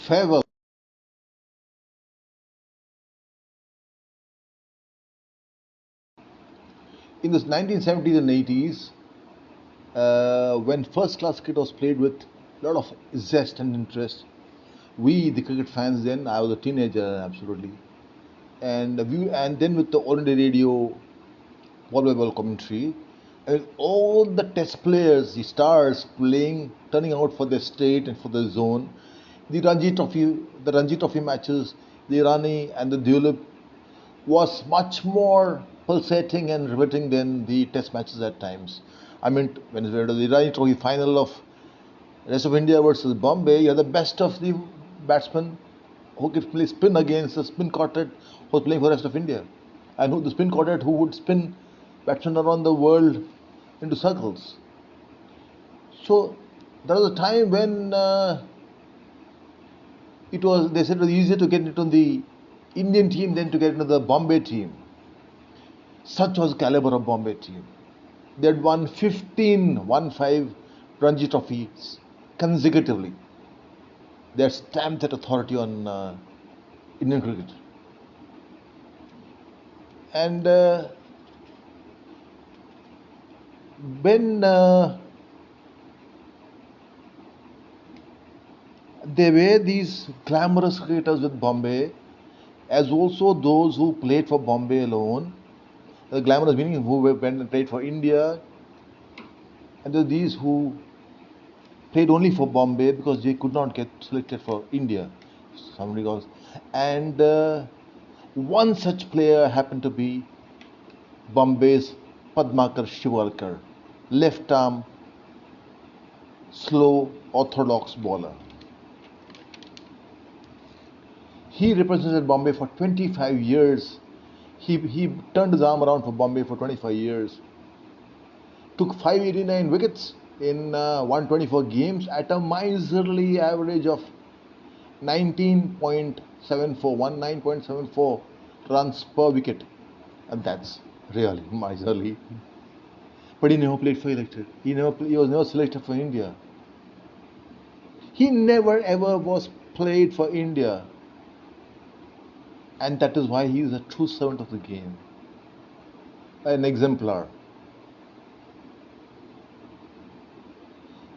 Farewell. In the 1970s and 80s, when first class cricket was played with a lot of zest and interest, we, the cricket fans, then I was a teenager, absolutely, and then with the all-India radio ball-by-ball commentary, and all the test players, the stars playing, turning out for their state and for their zone, the Ranji Trophy matches, the Irani and the Dulip was much more pulsating and riveting than the test matches at times. I mean, when it was the Irani Trophy final of rest of India versus Bombay, you had the best of the batsmen who could play spin against the spin quartet who was playing for the rest of India. And who the spin quartet who would spin batsmen around the world into circles. So there was a time when they said it was easier to get into the Indian team than to get into the Bombay team. Such was the caliber of Bombay team. They had won 15 Ranji trophies consecutively. They had stamped that authority on Indian cricket. And when there were these glamorous cricketers with Bombay, as also those who played for Bombay alone, the glamorous meaning who went and played for India, and there were these who played only for Bombay because they could not get selected for India. Somebody goes, and one such player happened to be Bombay's Padmakar Shivalkar, left arm, slow, orthodox bowler. He represented Bombay for 25 years. He turned his arm around for Bombay for 25 years. Took 589 wickets in 124 games at a miserly average of 19.74 runs per wicket. And that's really miserly. But he never played for elected. He was never selected for India. He never ever was played for India. And that is why he is a true servant of the game. An exemplar.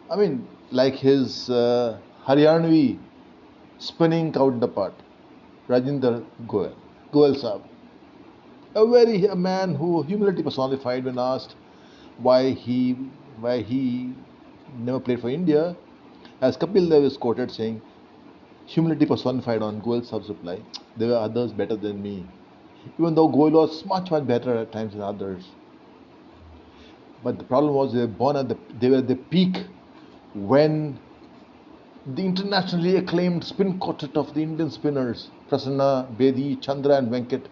I mean, like his Haryanvi spinning counterpart, Rajinder Goel Sahab. A man who humility personified when asked why he never played for India, as Kapil Dev is quoted saying, humility personified on Goel Saab's reply, there were others better than me. Even though Goel was much better at times than others. But the problem was they were at the peak when the internationally acclaimed spin quartet of the Indian spinners, Prasanna, Bedi, Chandra and Venkat,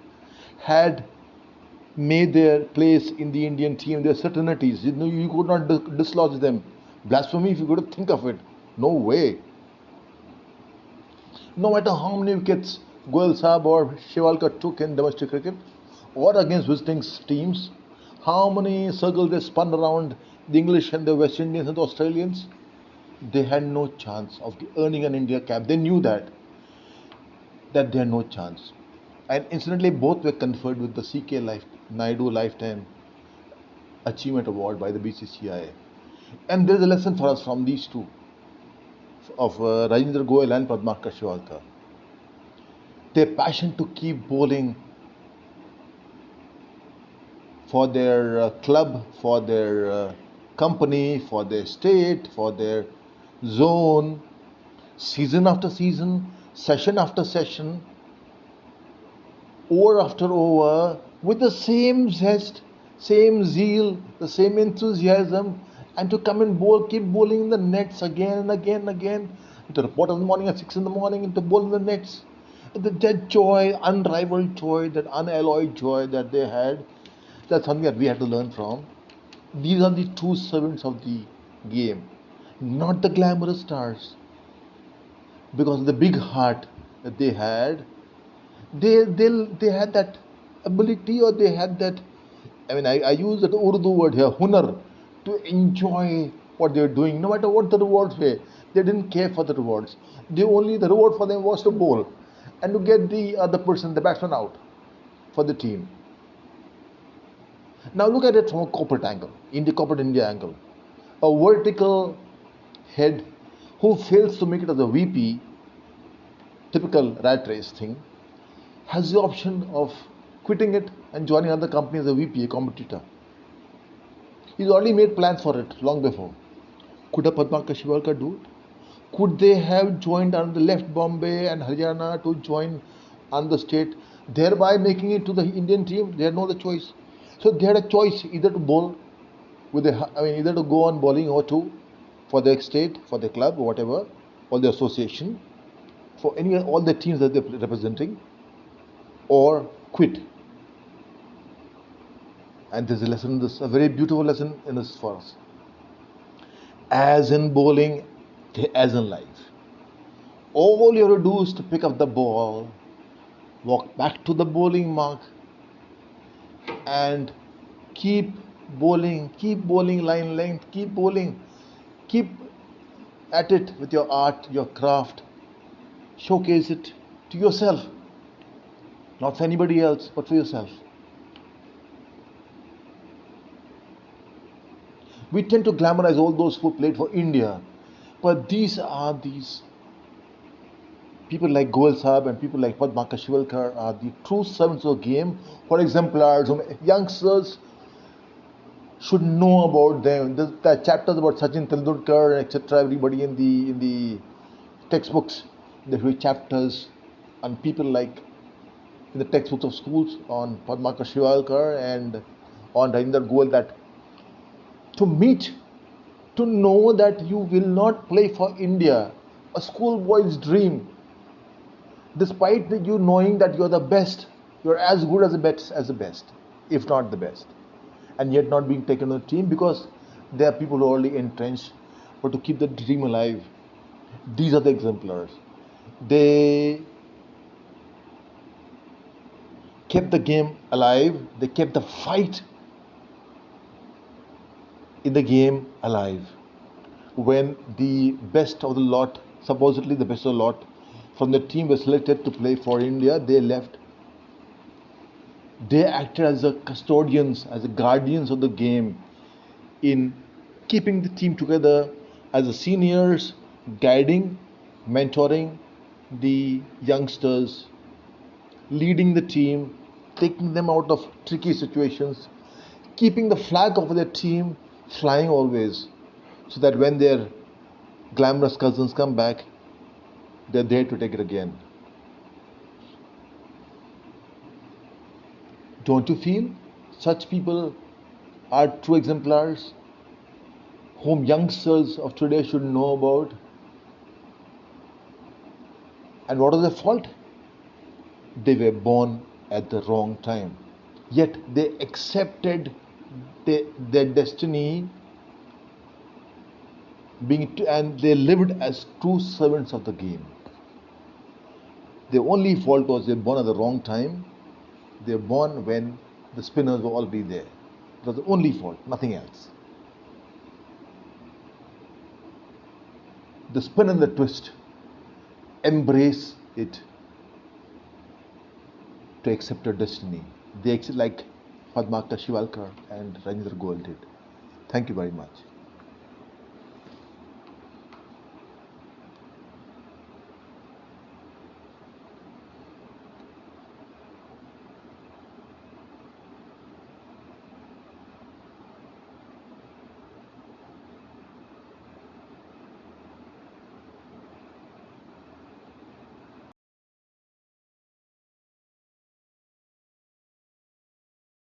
had made their place in the Indian team, their certainties. You could not dislodge them. Blasphemy if you could think of it. No way. No matter how many wickets Goel Saab or Shivalkar took in domestic cricket or against visiting teams, how many circles they spun around the English and the West Indians and the Australians, they had no chance of earning an India cap. They knew that they had no chance. And incidentally, both were conferred with the C.K. Naidu Lifetime Achievement Award by the BCCI. And there's a lesson for us from these two, of Rajendra Goel and Padmakar Shivalkar. Their passion to keep bowling for their club, for their company, for their state, for their zone, season after season, session after session, over after over, with the same zest, same zeal, the same enthusiasm, and to come and keep bowling in the nets again and again and again, to report in the morning at 6 in the morning, and to bowl in the nets. That joy, unrivaled joy, that unalloyed joy that they had, that's something that we had to learn from. These are the true servants of the game, not the glamorous stars. Because of the big heart that they had, they had that ability, or I use that Urdu word here, hunar, to enjoy what they were doing, no matter what the rewards were. They didn't care for the rewards. The reward for them was to bowl and to get the other person, the batsman, out for the team. Now look at it from a corporate angle, in the corporate India angle. A vertical head who fails to make it as a VP, typical rat race thing, has the option of quitting it and joining another company as a VP, a competitor. He's already made plans for it long before. Could a Padmakar Shivalkar do it? Could they have joined under left Bombay and Haryana to join on the state, thereby making it to the Indian team? They had no other choice. So they had a choice either to bowl either to go on bowling or to for their state, for their club, or whatever, or the association, for all the teams that they're representing, or quit. And there's a lesson in this, a very beautiful lesson in this for us. As in bowling, as in life. All you have to do is to pick up the ball, walk back to the bowling mark, and keep bowling line length, keep bowling, keep at it with your art, your craft, showcase it to yourself, not for anybody else, but for yourself. We tend to glamorize all those who played for India, but these people like Goel Saab and people like Padmakar Shivalkar are the true servants of the game. For exemplars, youngsters should know about them. The chapters about Sachin Tendulkar, etc. Everybody in the textbooks, there will be chapters on people like in the textbooks of schools on Padmakar Shivalkar and on Rajinder Goel, that to know that you will not play for India, a schoolboy's dream, despite you knowing that you're the best, you're as good as the best, if not the best, and yet not being taken on the team because there are people who are already entrenched. But to keep the dream alive, these are the exemplars. They kept the game alive, they kept the fight in the game alive. When the best of the lot, supposedly the best of the lot, from the team was selected to play for India, they left. They acted as the custodians, as the guardians of the game in keeping the team together, as the seniors, guiding, mentoring the youngsters, leading the team, taking them out of tricky situations, keeping the flag of their team flying always, so that when their glamorous cousins come back, they're there to take it again. Don't you feel such people are true exemplars whom youngsters of today should know about? And what was their fault? They were born at the wrong time. Yet they accepted their destiny and they lived as true servants of the game. Their only fault was they were born at the wrong time. They were born when the spinners were already there. It was the only fault, nothing else. The spin and the twist, embrace it to accept your destiny. They accept like Padmakar Shivalkar and Ranjinder Goel did. Thank you very much.